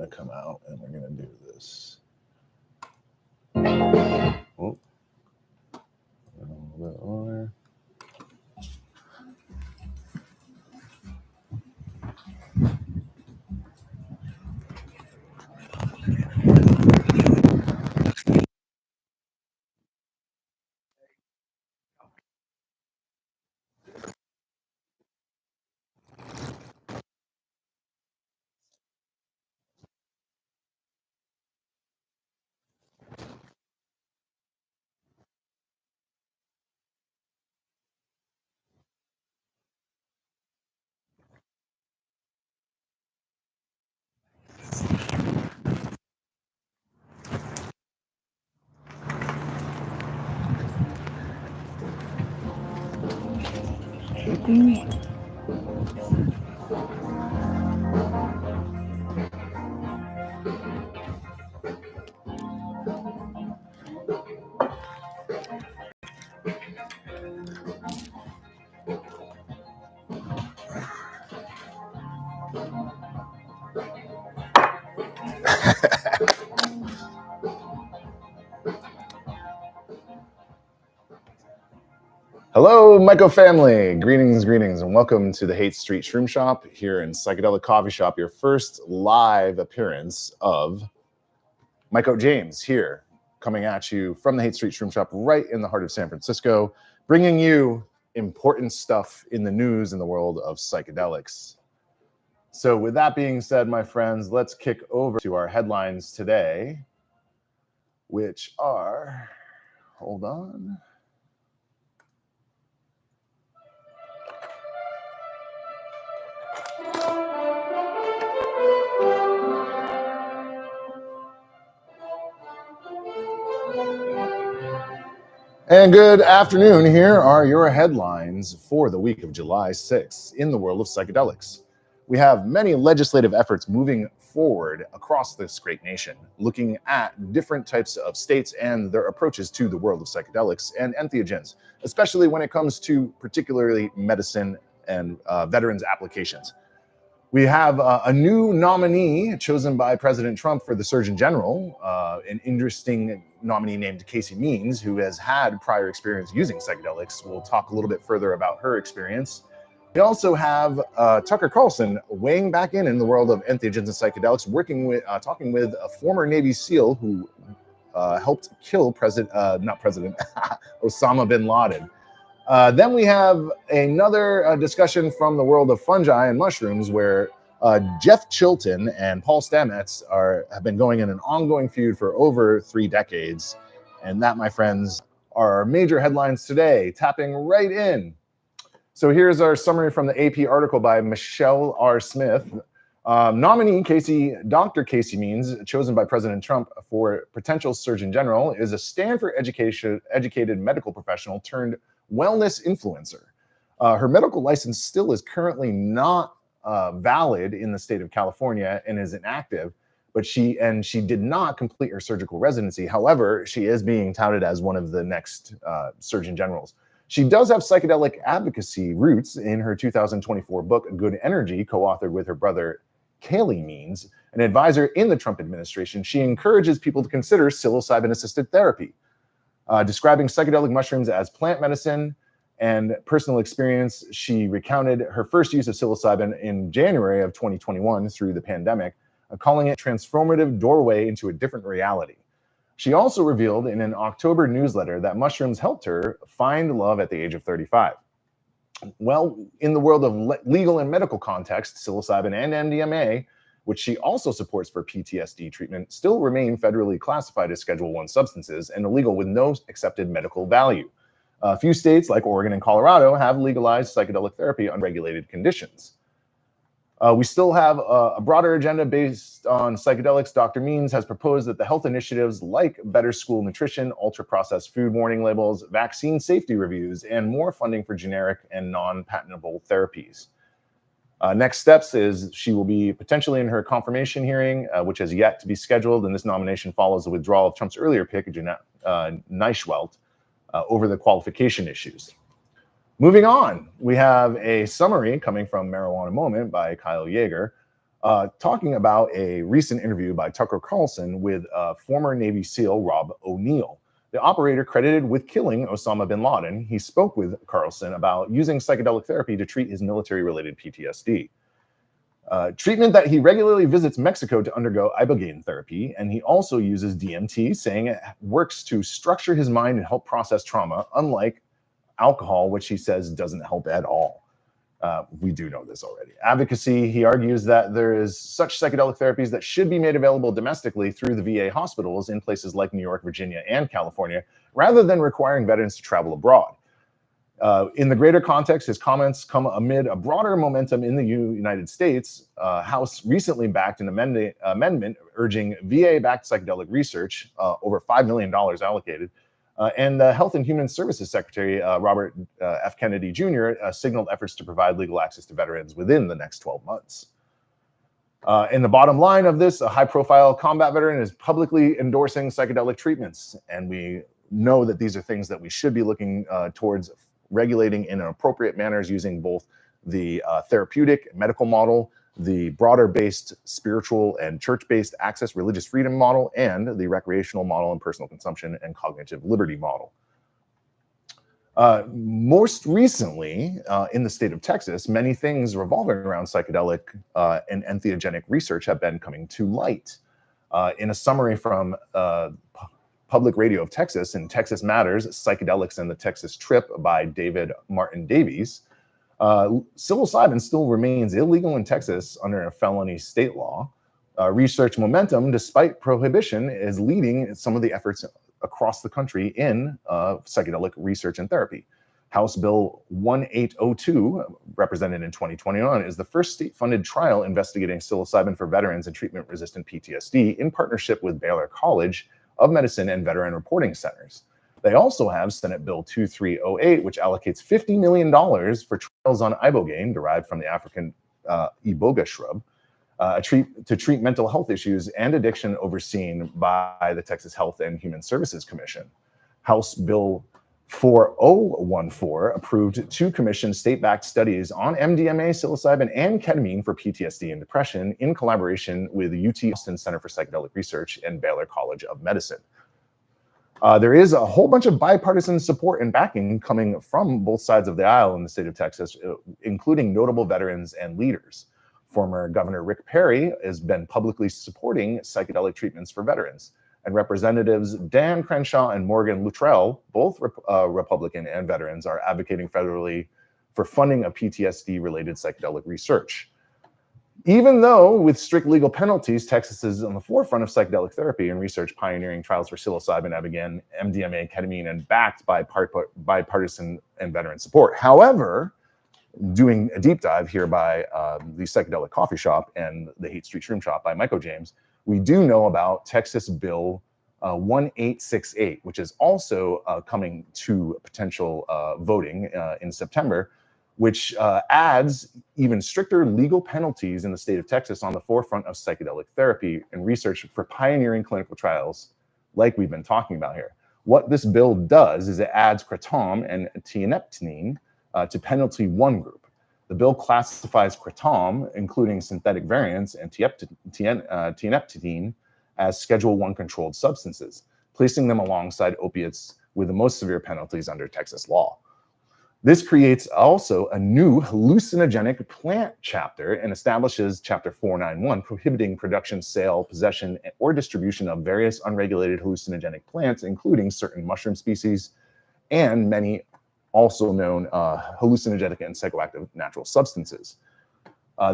to come out and we're going to do this. Oh. A little bit lower. Hello, Myco family. Greetings, and welcome to the Haight Street Shroom Shop here in Psychedelic Coffee Shop, your first live appearance of Myco James here, coming at you from the Haight Street Shroom Shop right in the heart of San Francisco, bringing you important stuff in the news in the world of psychedelics. So with that being said, my friends, let's kick over to our headlines today, which are, hold on. And good afternoon. Here are your headlines for the week of July 6th in the world of psychedelics. We have many legislative efforts moving forward across this great nation, looking at different types of states and their approaches to the world of psychedelics and entheogens, especially when it comes to particularly medicine and veterans applications. We have a new nominee chosen by President Trump for the Surgeon General, an interesting nominee named Casey Means, who has had prior experience using psychedelics. We'll talk a little bit further about her experience. We also have Tucker Carlson weighing back in the world of entheogens and psychedelics, talking with a former Navy SEAL who helped kill Osama bin Laden. Then we have another discussion from the world of fungi and mushrooms, where Jeff Chilton and Paul Stamets have been going in an ongoing feud for over 3 decades. And that, my friends, are our major headlines today, tapping right in. So here's our summary from the AP article by Michelle R. Smith. Nominee Dr. Casey Means, chosen by President Trump for potential Surgeon General, is a Stanford-educated medical professional turned wellness influencer. Her medical license still is currently not valid in the state of California and is inactive, but she did not complete her surgical residency. However, she is being touted as one of the next Surgeon Generals. She does have psychedelic advocacy roots in her 2024 book, Good Energy, co-authored with her brother, Kaylee Means, an advisor in the Trump administration. She encourages people to consider psilocybin-assisted therapy, describing psychedelic mushrooms as plant medicine and personal experience. She recounted her first use of psilocybin in January of 2021 through the pandemic, calling it transformative doorway into a different reality. She also revealed in an October newsletter that mushrooms helped her find love at the age of 35. Well, in the world of legal and medical context, psilocybin and MDMA, which she also supports for PTSD treatment, still remain federally classified as Schedule I substances and illegal with no accepted medical value. A few states like Oregon and Colorado have legalized psychedelic therapy on regulated conditions. We still have a broader agenda based on psychedelics. Dr. Means has proposed that the health initiatives like better school nutrition, ultra-processed food warning labels, vaccine safety reviews, and more funding for generic and non-patentable therapies. Next steps is she will be potentially in her confirmation hearing, which has yet to be scheduled, and this nomination follows the withdrawal of Trump's earlier pick, Neischwelt, over the qualification issues. Moving on, we have a summary coming from Marijuana Moment by Kyle Yeager. talking about a recent interview by Tucker Carlson with former Navy SEAL Rob O'Neill, the operator credited with killing Osama bin Laden. He spoke with Carlson about using psychedelic therapy to treat his military-related PTSD. Treatment that he regularly visits Mexico to undergo ibogaine therapy, and he also uses DMT, saying it works to structure his mind and help process trauma, unlike alcohol, which he says doesn't help at all. We do know this already. Advocacy, he argues that there is such psychedelic therapies that should be made available domestically through the VA hospitals in places like New York, Virginia, and California, rather than requiring veterans to travel abroad. In the greater context, his comments come amid a broader momentum in the United States. House recently backed an amendment urging VA-backed psychedelic research, over $5 million allocated, and the Health and Human Services Secretary, Robert F. Kennedy Jr., signaled efforts to provide legal access to veterans within the next 12 months. And the bottom line of this, a high-profile combat veteran is publicly endorsing psychedelic treatments, and we know that these are things that we should be looking towards regulating in appropriate manners using both the therapeutic medical model, the broader-based spiritual and church-based access religious freedom model, and the recreational model and personal consumption and cognitive liberty model. Most recently, in the state of Texas, many things revolving around psychedelic and entheogenic research have been coming to light. In a summary from Public Radio of Texas and Texas Matters, Psychedelics and the Texas Trip by David Martin Davies, psilocybin still remains illegal in Texas under a felony state law. Research momentum, despite prohibition, is leading some of the efforts across the country in psychedelic research and therapy. House Bill 1802, represented in 2021, is the first state-funded trial investigating psilocybin for veterans and treatment-resistant PTSD in partnership with Baylor College of Medicine and veteran reporting centers. They also have Senate Bill 2308, which allocates $50 million for trials on ibogaine, derived from the African iboga shrub, to treat mental health issues and addiction, overseen by the Texas Health and Human Services Commission. House Bill 4014 approved 2 commissioned state-backed studies on MDMA, psilocybin, and ketamine for PTSD and depression in collaboration with the UT Austin Center for Psychedelic Research and Baylor College of Medicine. There is a whole bunch of bipartisan support and backing coming from both sides of the aisle in the state of Texas, including notable veterans and leaders. Former Governor Rick Perry has been publicly supporting psychedelic treatments for veterans, and Representatives Dan Crenshaw and Morgan Luttrell, both Republican and veterans, are advocating federally for funding of PTSD-related psychedelic research. Even though with strict legal penalties, Texas is on the forefront of psychedelic therapy and research, pioneering trials for psilocybin, ibogaine, MDMA, ketamine, and backed by bipartisan and veteran support. However, doing a deep dive here by the Psychedelic Coffee Shop and the Haight Street Shroom Shoppe by Myco James, we do know about Texas Bill 1868, which is also coming to potential voting in September, which adds even stricter legal penalties in the state of Texas on the forefront of psychedelic therapy and research for pioneering clinical trials like we've been talking about here. What this bill does is it adds kratom and tianeptine to penalty 1 group. The bill classifies kratom, including synthetic variants, and tianeptine as Schedule 1 controlled substances, placing them alongside opiates with the most severe penalties under Texas law. This creates also a new hallucinogenic plant chapter and establishes Chapter 491, prohibiting production, sale, possession, or distribution of various unregulated hallucinogenic plants, including certain mushroom species and many also known hallucinogenic and psychoactive natural substances.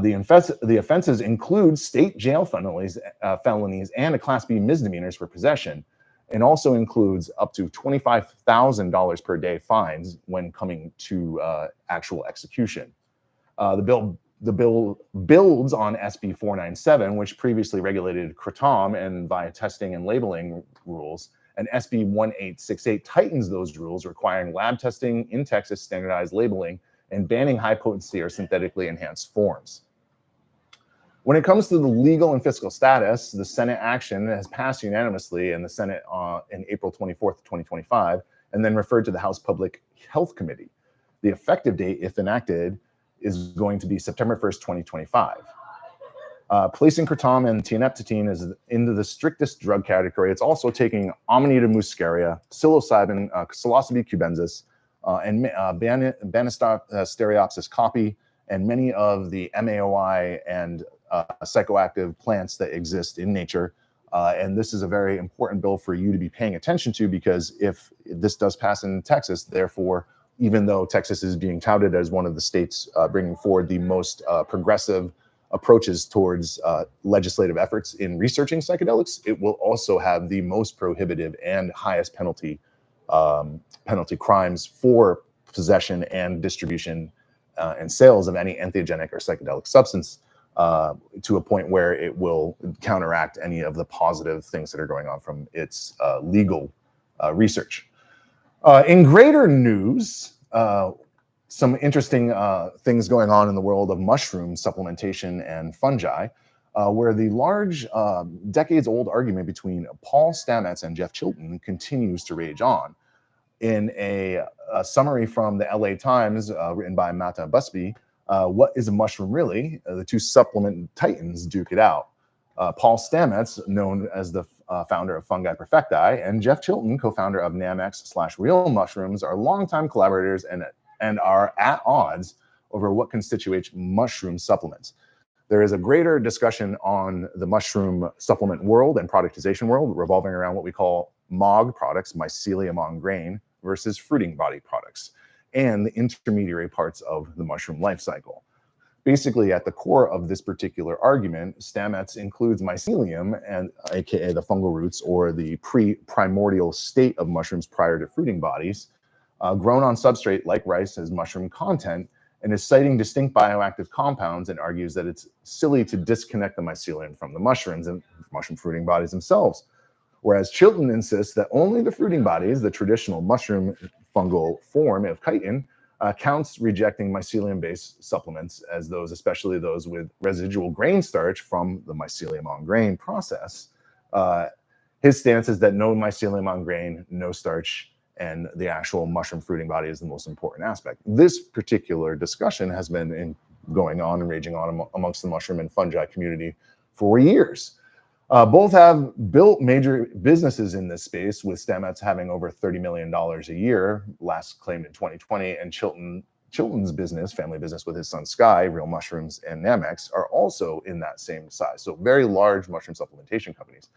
The offenses include state jail felonies and a Class B misdemeanors for possession, and also includes up to $25,000 per day fines when coming to actual execution. The bill builds on SB 497, which previously regulated kratom and via testing and labeling rules, and SB 1868 tightens those rules, requiring lab testing in Texas, standardized labeling, and banning high potency or synthetically enhanced forms. When it comes to the legal and fiscal status, the Senate action has passed unanimously in the Senate in April 24th, 2025, and then referred to the House Public Health Committee. The effective date, if enacted, is going to be September 1st, 2025. Placing kratom and tianeptine is into the strictest drug category. It's also taking Amanita muscaria, psilocybin, psilocybe cubensis, and Baniston stereopsis copy, and many of the MAOI and psychoactive plants that exist in nature. And this is a very important bill for you to be paying attention to, because if this does pass in Texas, therefore, even though Texas is being touted as one of the states bringing forward the most progressive approaches towards legislative efforts in researching psychedelics, it will also have the most prohibitive and highest penalty crimes for possession and distribution and sales of any entheogenic or psychedelic substance, to a point where it will counteract any of the positive things that are going on from its legal research. In greater news, some interesting things going on in the world of mushroom supplementation and fungi, where the large decades-old argument between Paul Stamets and Jeff Chilton continues to rage on. In a summary from the LA Times written by Mata Busby, what is a mushroom really? The two supplement titans duke it out. Paul Stamets, known as the founder of Fungi Perfecti, and Jeff Chilton, co-founder of Namex/Real Mushrooms, are longtime collaborators and are at odds over what constitutes mushroom supplements. There is a greater discussion on the mushroom supplement world and productization world revolving around what we call MOG products, mycelium on grain, versus fruiting body products, and the intermediary parts of the mushroom life cycle. Basically, at the core of this particular argument, Stamets includes mycelium, and aka the fungal roots or the pre-primordial state of mushrooms prior to fruiting bodies, grown on substrate like rice as mushroom content, and is citing distinct bioactive compounds, and argues that it's silly to disconnect the mycelium from the mushrooms and mushroom fruiting bodies themselves. Whereas Chilton insists that only the fruiting bodies, the traditional mushroom fungal form of chitin, counts, rejecting mycelium-based supplements as those, especially those with residual grain starch from the mycelium on grain process. His stance is that no mycelium on grain, no starch, and the actual mushroom fruiting body is the most important aspect. This particular discussion has been going on and raging on amongst the mushroom and fungi community for years. Both have built major businesses in this space, with Stamets having over $30 million a year, last claimed in 2020, and Chilton's business, family business with his son Sky, Real Mushrooms and Namex, are also in that same size. So very large mushroom supplementation companies.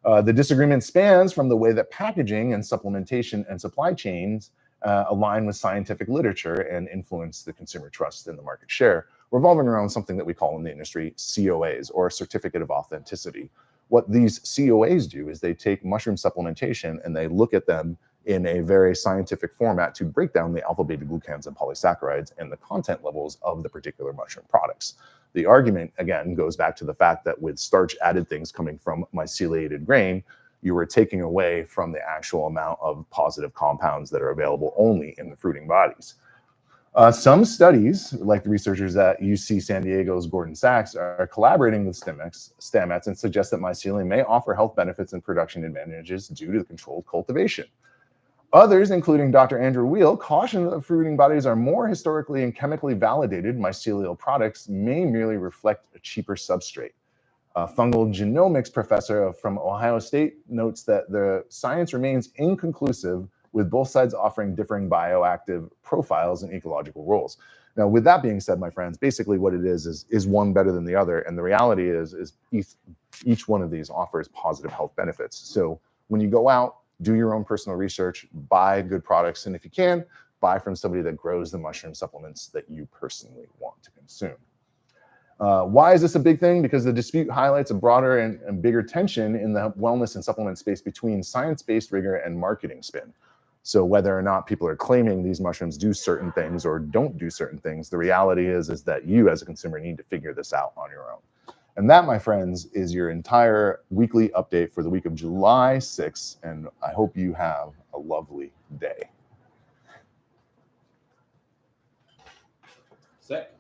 The disagreement spans from the way that packaging and supplementation and supply chains align with scientific literature and influence the consumer trust in the market share, revolving around something that we call in the industry COAs, or Certificate of Authenticity. What these COAs do is they take mushroom supplementation and they look at them in a very scientific format to break down the alpha beta glucans and polysaccharides and the content levels of the particular mushroom products. The argument, again, goes back to the fact that with starch added things coming from myceliated grain, you were taking away from the actual amount of positive compounds that are available only in the fruiting bodies. Some studies, like the researchers at UC San Diego's Gordon Sachs, are collaborating with Stamets and suggest that mycelium may offer health benefits and production advantages due to the controlled cultivation. Others, including Dr. Andrew Weil, caution that the fruiting bodies are more historically and chemically validated mycelial products may merely reflect a cheaper substrate. A fungal genomics professor from Ohio State notes that the science remains inconclusive, with both sides offering differing bioactive profiles and ecological roles. Now, with that being said, my friends, basically what it is one better than the other, and the reality is each one of these offers positive health benefits. So when you go out, do your own personal research, buy good products, and if you can, buy from somebody that grows the mushroom supplements that you personally want to consume. Why is this a big thing? Because the dispute highlights a broader and bigger tension in the wellness and supplement space between science-based rigor and marketing spin. So whether or not people are claiming these mushrooms do certain things or don't do certain things, the reality is that you as a consumer need to figure this out on your own. And that, my friends, is your entire weekly update for the week of July 6th, and I hope you have a lovely day. Sick.